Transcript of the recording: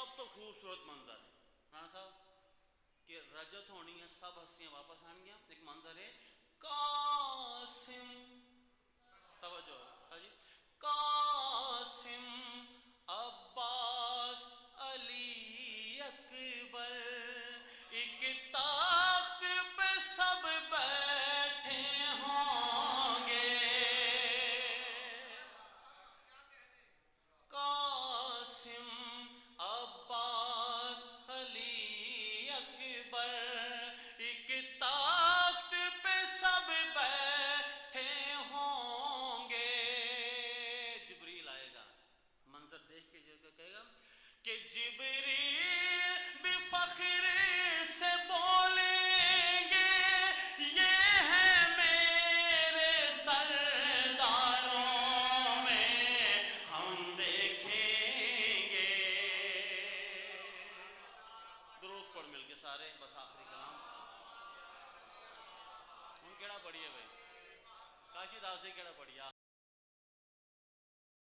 سب تو خوبصورت منظر ہے رانا صاحب کہ رجت ہونی ہے، سب ہستیاں واپس آنی ہیں. ایک منظر ہے قاسم، توجہ ہاں جی، قاسم عباس علی اکبر، ایک تخت پہ سب بیٹھے ہوں گے. قاسم عباس علی اکبر، ایک تخت پہ سب بیٹھے ہوں گے. جبریل آئے گا، منظر دیکھ کے جو کہے گا کہ جبریل بھی فخر سے بولیں گے یہ ہے میرے سرداروں میں ہم دیکھیں گے. درود پڑھ مل کے سارے، بس آخری کلام ہن کیڑا پڑھیے بھائی، کاشی داس دے کیڑا پڑھیا.